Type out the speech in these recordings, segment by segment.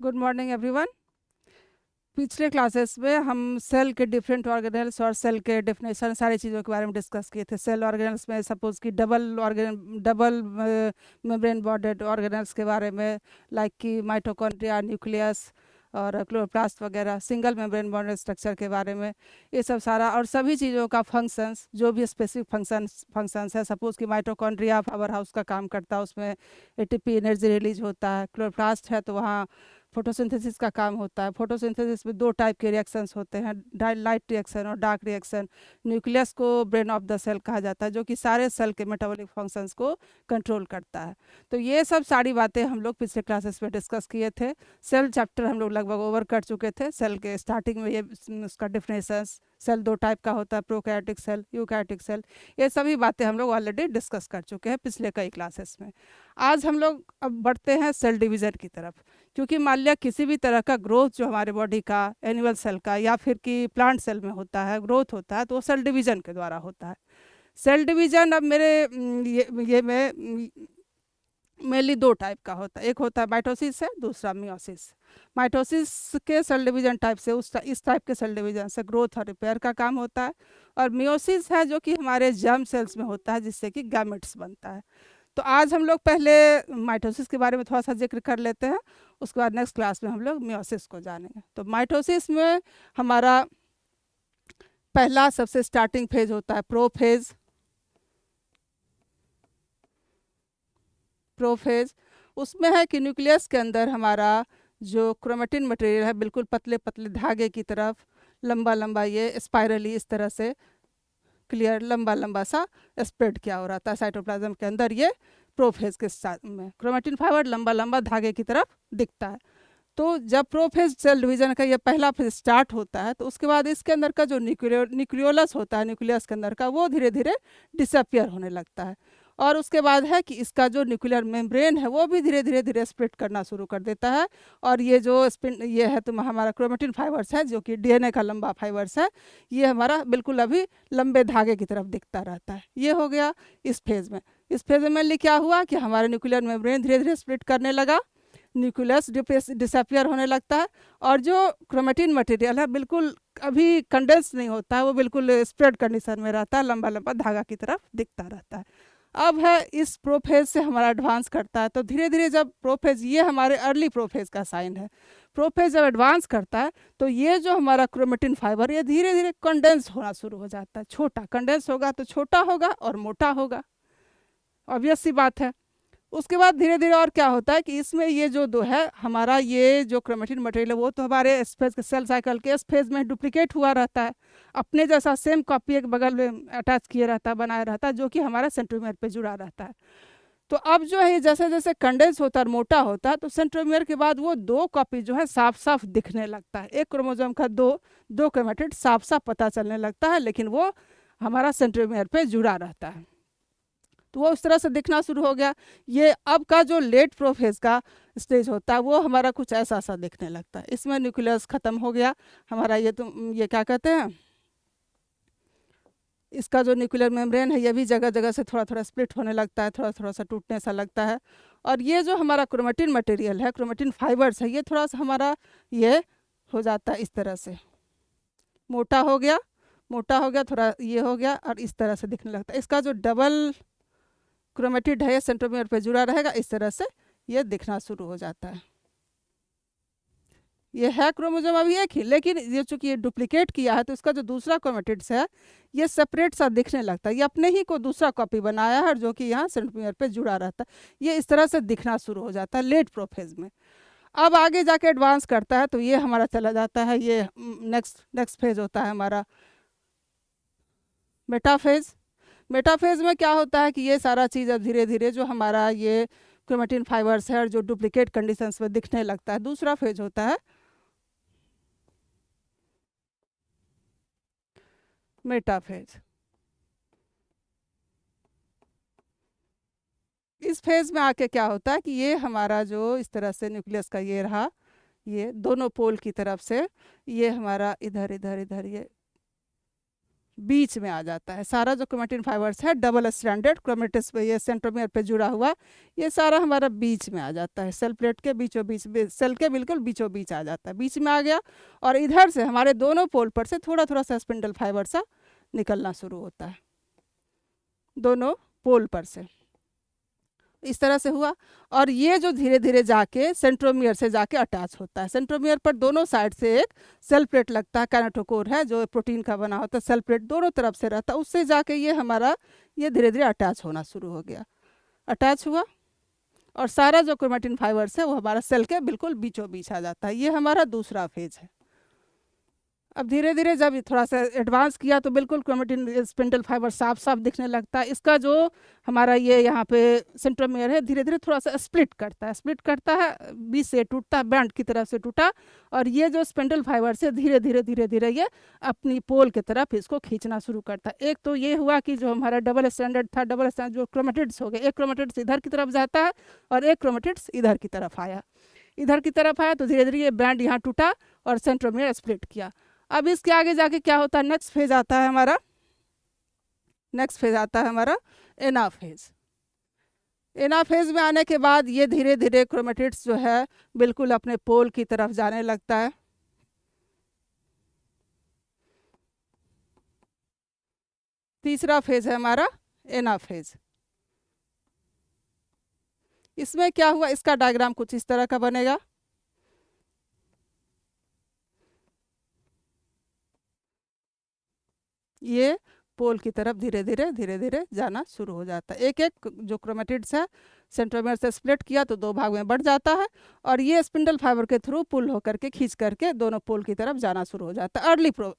Good morning everyone. पिछले classes में हम सेल के डिफरेंट ऑर्गेनल्स और सेल के डेफिनेशन सारी चीज़ों के बारे में डिस्कस किए थे। सेल ऑर्गेनल्स में सपोज कि डबल मेम्ब्रेन बॉन्डेड ऑर्गेनल्स के बारे में, लाइक कि माइटोकॉन्ड्रिया, न्यूक्लियस और क्लोरोप्लास्ट वगैरह, सिंगल मेम्ब्रेन बॉन्डेड स्ट्रक्चर के बारे में, ये सब सारा और सभी चीज़ों का फंक्शंस, जो भी स्पेसिफिक फंक्शंस है। सपोज कि माइटोकॉन्ड्रिया पावर हाउस का काम करता है, उसमें एटीपी एनर्जी रिलीज होता है। क्लोरोप्लास्ट है तो वहाँ फोटोसिंथेसिस का काम होता है। फोटोसिंथेसिस में दो टाइप के रिएक्शंस होते हैं, लाइट रिएक्शन और डार्क रिएक्शन। न्यूक्लियस को ब्रेन ऑफ द सेल कहा जाता है, जो कि सारे सेल के मेटाबॉलिक फंक्शंस को कंट्रोल करता है। तो ये सब सारी बातें हम लोग पिछले क्लासेस में डिस्कस किए थे। सेल चैप्टर हम लोग लगभग ओवर कर चुके थे। सेल के स्टार्टिंग में ये उसका डिफरेंसेस, सेल दो टाइप का होता है, प्रोकैरियोटिक सेल, यूकैरियोटिक सेल, ये सभी बातें हम लोग ऑलरेडी डिस्कस कर चुके हैं पिछले कई क्लासेस में। आज हम लोग अब बढ़ते हैं सेल डिवीज़न की तरफ। क्योंकि मान लिया किसी भी तरह का ग्रोथ जो हमारे बॉडी का एनिमल सेल का या फिर कि प्लांट सेल में होता है, ग्रोथ होता है, तो वो सेल डिवीज़न के द्वारा होता है। सेल डिवीज़न अब ये में मेनली दो टाइप का होता है। एक होता है माइटोसिस है, दूसरा मियोसिस। माइटोसिस के सेल डिवीजन टाइप से इस टाइप के सेल डिवीजन से ग्रोथ और रिपेयर का काम होता है। और मियोसिस है जो कि हमारे जर्म सेल्स में होता है, जिससे कि गैमेट्स बनता है। तो आज हम लोग पहले माइटोसिस के बारे में थोड़ा सा जिक्र कर लेते हैं, उसके बाद नेक्स्ट क्लास में हम लोग मियोसिस को जानेंगे। तो माइटोसिस में हमारा पहला सबसे स्टार्टिंग फेज होता है प्रोफेज। प्रोफेज उसमें है कि न्यूक्लियस के अंदर हमारा जो क्रोमेटिन मटेरियल है, बिल्कुल पतले पतले धागे की तरफ लंबा लंबा ये स्पाइरली इस तरह से क्लियर लंबा लंबा सा स्प्रेड किया हो रहा था साइटोप्लाज्म के अंदर। ये प्रोफेज के साथ में क्रोमेटिन फाइबर लंबा लंबा धागे की तरफ दिखता है। तो जब प्रोफेज सेल डिवीजन का ये पहला फेज स्टार्ट होता है, तो उसके बाद इसके अंदर का जो न्यूक्लियोलस होता है, न्यूक्लियस के अंदर का, वो धीरे धीरे डिसअपियर होने लगता है। और उसके बाद है कि इसका जो न्यूक्लियर मेम्ब्रेन है वो भी धीरे धीरे धीरे स्प्लिट करना शुरू कर देता है। और ये जो ये है तो हमारा क्रोमेटिन फाइबर्स है, जो कि डीएनए का लंबा फाइबर्स है, ये हमारा बिल्कुल अभी लंबे धागे की तरफ दिखता रहता है। ये हो गया इस फेज में। इस फेज में क्या हुआ कि हमारा न्यूक्लियर मेम्ब्रेन धीरे धीरे स्प्लिट करने लगा, न्यूक्लियस डिसअपियर होने लगता है, और जो क्रोमेटिन मटेरियल है बिल्कुल अभी कंडेंस नहीं होता है, वो बिल्कुल स्प्रेड कंडीशन में रहता है, लंबा लंबा धागा की तरफ दिखता रहता है। अब है इस प्रोफेज से हमारा एडवांस करता है, तो धीरे धीरे जब प्रोफेज, ये हमारे अर्ली प्रोफेज का साइन है, प्रोफेज जब एडवांस करता है तो ये जो हमारा क्रोमेटिन फाइबर ये धीरे धीरे कंडेंस होना शुरू हो जाता है। छोटा कंडेंस होगा तो छोटा होगा और मोटा होगा, ऑब्वियस सी बात है। उसके बाद धीरे धीरे और क्या होता है कि इसमें ये जो दो है हमारा, ये जो क्रोमेटिन मटेरियल है वो तो हमारे स्पेस के सेल साइकिल के इस फेज में डुप्लीकेट हुआ रहता है, अपने जैसा सेम कॉपी एक बगल में अटैच किए रहता है, बनाया रहता है, जो कि हमारा सेंट्रोमियर पे जुड़ा रहता है। तो अब जो है जैसे जैसे कंडेंस होता है और मोटा होता है, तो सेंट्रोमियर के बाद वो दो कॉपी जो है साफ साफ दिखने लगता है। एक क्रोमोसोम का दो दो क्रोमेटिड साफ साफ पता चलने लगता है, लेकिन वो हमारा सेंट्रोमियर पे जुड़ा रहता है। तो वो उस तरह से दिखना शुरू हो गया। ये अब का जो लेट प्रोफेज का स्टेज होता है वो हमारा कुछ ऐसा सा दिखने लगता है। इसमें न्यूक्लियस ख़त्म हो गया हमारा, ये क्या कहते हैं, इसका जो न्यूक्लियर मेम्ब्रेन है ये भी जगह जगह से थोड़ा थोड़ा स्प्लिट होने लगता है, थोड़ा थोड़ा सा टूटने सा लगता है। और ये जो हमारा क्रोमेटिन मटेरियल है, क्रोमेटिन फाइबर्स है, ये थोड़ा सा हमारा ये हो जाता है इस तरह से, मोटा हो गया, मोटा हो गया, थोड़ा ये हो गया और इस तरह से दिखने लगता है। इसका जो डबल क्रोमेटिड है सेंट्रोमियर पे जुड़ा रहेगा, इस तरह से ये दिखना शुरू हो जाता है। ये है क्रोमोसोम अभी एक ही, लेकिन ये चूंकि ये डुप्लीकेट किया है तो इसका जो दूसरा क्रोमेटिड्स है ये सेपरेट सा दिखने लगता है, ये अपने ही को दूसरा कॉपी बनाया है जो कि यहाँ सेंट्रोमियर पे जुड़ा रहता है। ये इस तरह से दिखना शुरू हो जाता है लेट प्रोफेज में। अब आगे जाके एडवांस करता है तो ये हमारा चला जाता है, ये नेक्स्ट फेज होता है हमारा मेटाफेज। मेटाफेज में क्या होता है कि ये सारा चीज़ अब धीरे धीरे जो हमारा ये क्रोमेटिन फाइबर्स है और जो डुप्लीकेट कंडीशंस में दिखने लगता है, दूसरा फेज होता है मेटाफेज। इस फेज में आके क्या होता है कि ये हमारा जो इस तरह से न्यूक्लियस का ये रहा, ये दोनों पोल की तरफ से ये हमारा इधर इधर इधर ये बीच में आ जाता है। सारा जो क्रोमेटिन फाइबर्स है डबल स्ट्रैंडेड क्रोमेटिस पे, ये सेंट्रोमियर पे जुड़ा हुआ, ये सारा हमारा बीच में आ जाता है, सेल प्लेट के बीचों बीच, सेल के बिल्कुल बीचों बीच आ जाता है, बीच में आ गया। और इधर से हमारे दोनों पोल पर से थोड़ा थोड़ा सा स्पिंडल फाइबर सा निकलना शुरू होता है, दोनों पोल पर से इस तरह से हुआ। और ये जो धीरे धीरे जाके सेंट्रोमियर से जाके अटैच होता है। सेंट्रोमियर पर दोनों साइड से एक सेल प्लेट लगता है, काइनेटोकोर है जो प्रोटीन का बना होता है, सेल प्लेट दोनों तरफ से रहता है, उससे जाके ये हमारा ये धीरे धीरे अटैच होना शुरू हो गया, अटैच हुआ। और सारा जो क्रोमेटिन फाइबर्स है वो हमारा सेल के बिल्कुल बीचों बीच आ जाता है। ये हमारा दूसरा फेज है। अब धीरे धीरे जब थोड़ा सा एडवांस किया तो बिल्कुल क्रोमेटिन स्पिंडल फाइबर साफ साफ दिखने लगता है। इसका जो हमारा ये यहाँ पे सेंट्रोमियर है धीरे धीरे थोड़ा सा स्प्लिट करता है, बीच से टूटता है, बैंड की तरफ से टूटा। और ये जो स्पिंडल फाइबर से धीरे धीरे ये अपनी पोल की तरफ इसको खींचना शुरू करता है। एक तो ये हुआ कि जो हमारा डबल स्टैंडर्ड था, डबल स्टैंडर्ड जो क्रोमेटिड्स हो गए, एक क्रोमेटिड्स इधर की तरफ जाता है और एक क्रोमेटिड्स इधर की तरफ आया, तो धीरे धीरे ये बैंड यहाँ टूटा और सेंट्रोमियर स्प्लिट किया। अब इसके आगे जाके क्या होता है, नेक्स्ट फेज आता है हमारा एनाफेज। एनाफेज में आने के बाद ये धीरे धीरे क्रोमेटिड्स जो है बिल्कुल अपने पोल की तरफ जाने लगता है। तीसरा फेज है हमारा एनाफेज। इसमें क्या हुआ, इसका डायग्राम कुछ इस तरह का बनेगा। ये पोल की तरफ धीरे धीरे जाना शुरू हो जाता है। एक एक जो क्रोमेटिड्स है सेंट्रोमियर से स्प्लिट किया तो दो भाग में बढ़ जाता है और ये स्पिंडल फाइबर के थ्रू पुल होकर के खींच करके दोनों पोल की तरफ जाना शुरू हो जाता है।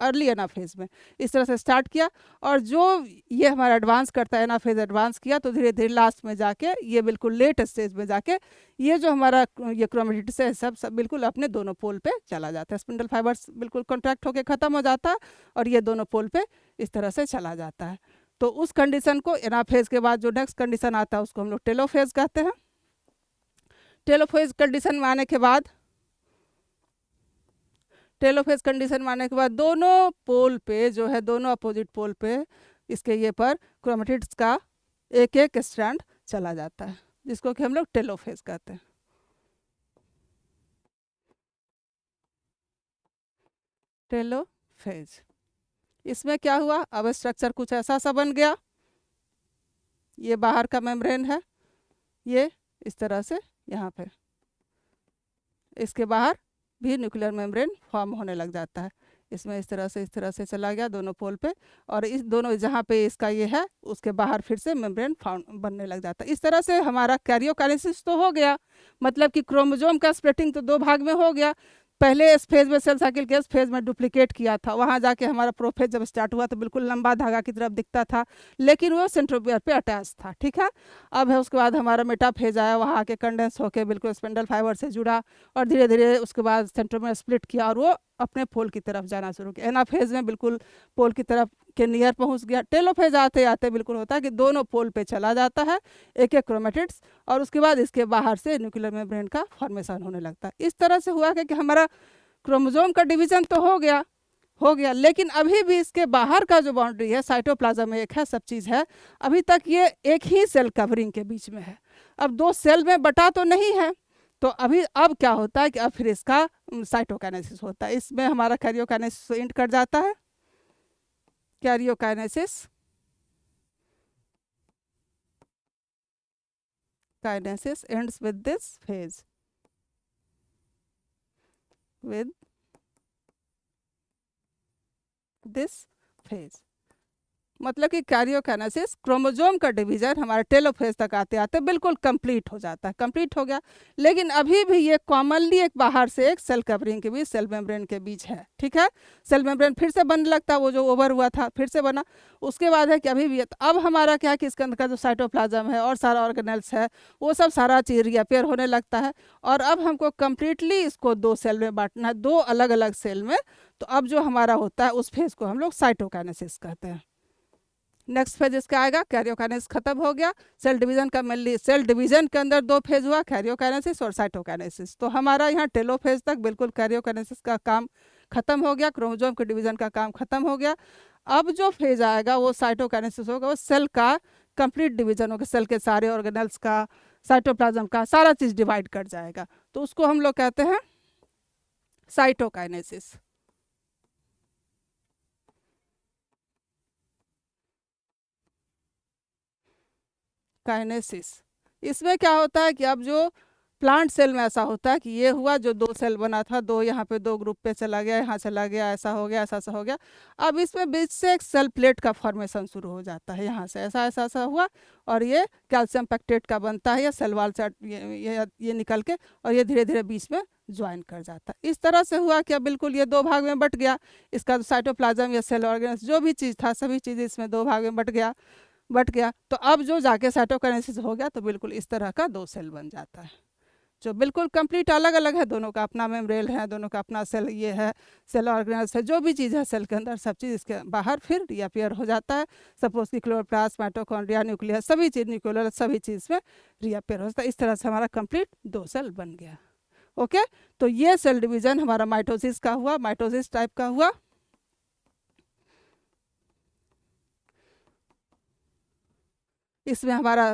अर्ली एनाफेज में इस तरह से स्टार्ट किया और जो ये हमारा एडवांस करता है, एनाफेज एडवांस किया तो धीरे धीरे लास्ट में जाके ये बिल्कुल लेट स्टेज में जाके ये जो हमारा ये क्रोमेटिड्स है सब बिल्कुल अपने दोनों पोल पे चला जाता है। स्पिंडल फाइबर्स बिल्कुल कॉन्ट्रैक्ट होकर ख़त्म हो जाता है और ये दोनों पोल पे इस तरह से चला जाता है। तो उस कंडीशन को एनाफेज के बाद जो नेक्स्ट कंडीशन आता है उसको हम लोग टेलोफेज कहते हैं। टेलोफेज कंडीशन में आने के बाद दोनों पोल पे जो है, दोनों अपोजिट पोल पे इसके ये पर क्रोमेटिड्स का एक एक स्ट्रैंड चला जाता है, जिसको कि हम लोग टेलोफेज कहते हैं। टेलोफेज इसमें क्या हुआ, अब स्ट्रक्चर कुछ ऐसा सा बन गया। ये बाहर का मेम्ब्रेन है, ये इस तरह से यहाँ पे इसके बाहर भी न्यूक्लियर मेम्ब्रेन फॉर्म होने लग जाता है। इसमें इस तरह से चला गया दोनों पोल पे और इस दोनों जहाँ पे इसका ये है उसके बाहर फिर से मेम्ब्रेन फाउंड बनने लग जाता है। इस तरह से हमारा कैरियोकाइनेसिस तो हो गया, मतलब कि क्रोमोसोम का स्प्लिटिंग तो दो भाग में हो गया। पहले इस फेज में सेल साइकिल के इस फेज में डुप्लीकेट किया था, वहाँ जाके हमारा प्रोफेज जब स्टार्ट हुआ तो बिल्कुल लंबा धागा की तरफ दिखता था, लेकिन वो सेंट्रोमियर पे अटैच था। ठीक है, अब है उसके बाद हमारा मेटाफेज आया, वहाँ आके कंडेंस होके बिल्कुल स्पिंडल फाइबर से जुड़ा और धीरे धीरे उसके बाद सेंट्रोमियर स्प्लिट किया और वो अपने पोल की तरफ जाना शुरू किया। एनाफेज में बिल्कुल पोल की तरफ के नियर पहुंच गया। टेलोफेज आते आते बिल्कुल होता है कि दोनों पोल पे चला जाता है एक एक क्रोमेटिड्स और उसके बाद इसके बाहर से न्यूक्लियर मेम्ब्रेन का फॉर्मेशन होने लगता है। इस तरह से हुआ कि हमारा क्रोमोसोम का डिवीजन तो हो गया, लेकिन अभी भी इसके बाहर का जो बाउंड्री है, साइटोप्लाज्म में एक है, सब चीज़ है, अभी तक ये एक ही सेल कवरिंग के बीच में है। अब दो सेल में बटा तो नहीं है, तो अब क्या होता है कि अब फिर इसका साइटोकाइनेसिस होता है। इसमें हमारा कैरियोकाइनेसिस एंड कर जाता है। Karyokinesis ends with this phase, with this phase। मतलब कि कैरियोकाइनेसिस क्रोमोसोम का डिवीजन हमारे टेलोफेज तक आते आते बिल्कुल कंप्लीट हो जाता है, कंप्लीट हो गया। लेकिन अभी भी ये कॉमनली एक बाहर से एक सेल कवरिंग के बीच, सेल मेम्ब्रेन के बीच है। ठीक है, सेल मेम्ब्रेन फिर से बनने लगता है, वो जो ओवर हुआ था फिर से बना। उसके बाद है कि अभी भी अब हमारा क्या है कि इसके अंदर का जो साइटोप्लाज्म है और सारा ऑर्गेनेल्स है वो सब सारा चीज रिअपेयर होने लगता है और अब हमको कम्प्लीटली इसको दो सेल में बांटना है, दो अलग अलग सेल में। तो अब जो हमारा होता है उस फेज को हम लोग साइटोकाइनेसिस कहते हैं। नेक्स्ट फेज इसका आएगा, कैरियोकाइनेसिस खत्म हो गया। सेल डिवीजन का मेनली सेल डिवीजन के अंदर दो फेज हुआ, कैरियोकाइनेसिस और साइटोकाइनेसिस। तो हमारा यहाँ टेलोफेज तक बिल्कुल कैरियोकाइनेसिस का काम खत्म हो गया, क्रोमोसोम के डिवीजन का काम खत्म हो गया। अब जो फेज आएगा वो साइटोकाइनेसिस होगा, वो सेल का कंप्लीट डिवीजन होगा, सेल के सारे ऑर्गेनेल्स का, साइटोप्लाज्म का, सारा चीज़ डिवाइड कर जाएगा, तो उसको हम लोग कहते हैं साइटोकाइनेसिस। काइनेसिस, इसमें क्या होता है कि अब जो प्लांट सेल में ऐसा होता है कि ये हुआ, जो दो सेल बना था, दो यहाँ पे दो ग्रुप पे चला गया, यहाँ चला गया, ऐसा हो गया, ऐसा हो गया। अब इसमें बीच से एक सेल प्लेट का फॉर्मेशन शुरू हो जाता है, यहाँ से ऐसा ऐसा ऐसा हुआ, और ये कैल्शियम पैक्टेट का बनता है, या सेल वाल से ये निकल के, और ये धीरे धीरे बीच में ज्वाइन कर जाता है। इस तरह से हुआ कि अब बिल्कुल ये दो भाग में बट गया, इसका साइटोप्लाज्म या सेल ऑर्गेन्स जो भी चीज़ था, सभी चीज़ इसमें दो भाग में बट गया। तो अब जो जाके साइटोकाइनेसिस हो गया, तो बिल्कुल इस तरह का दो सेल बन जाता है, जो बिल्कुल कंप्लीट अलग अलग है, दोनों का अपना मेम्ब्रेन है, दोनों का अपना सेल ये है, सेल ऑर्गेनेल्स है, जो भी चीज़ है सेल के अंदर, सब चीज़ इसके बाहर फिर रीअपियर हो जाता है। सपोज कि क्लोरोप्लास्ट, माइटोकॉन्ड्रिया, न्यूक्लियस, सभी चीज़, न्यूक्लियर, सभी चीज़ में रीअपियर हो जाता है। इस तरह से हमारा कंप्लीट दो सेल बन गया। ओके, तो ये सेल डिवीजन हमारा माइटोसिस का हुआ, माइटोसिस टाइप का हुआ। इसमें हमारा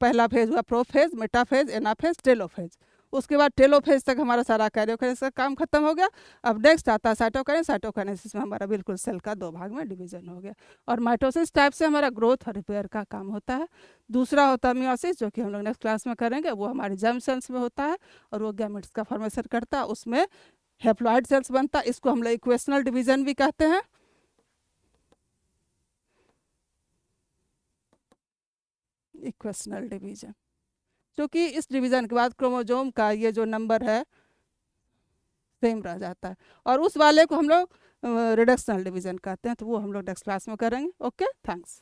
पहला फेज हुआ प्रोफेज, मेटाफेज, एनाफेज, टेलोफेज। उसके बाद टेलोफेज तक हमारा सारा कैरियोकाइनेसिस का काम खत्म हो गया। अब नेक्स्ट आता है साइटोकाइनेसिस। साइटोकाइनेसिस में हमारा बिल्कुल सेल का दो भाग में डिवीजन हो गया। और माइटोसिस टाइप से हमारा ग्रोथ और रिपेयर का काम होता है। दूसरा होता है मियोसिस, जो कि हम लोग नेक्स्ट क्लास में करेंगे। वो हमारे जर्म सेल्स में होता है और वो गैमेट्स का फॉर्मेशन करता है, उसमें हेप्लॉइड सेल्स बनता है। इसको हम लोग इक्वेशनल डिवीजन भी कहते हैं। इक्वेशनल डिवीजन, क्योंकि इस डिवीज़न के बाद क्रोमोजोम का ये जो नंबर है सेम रह जाता है, और उस वाले को हम लोग रिडक्शनल डिवीज़न कहते हैं। तो वो हम लोग नेक्स्ट क्लास में करेंगे। Okay, thanks.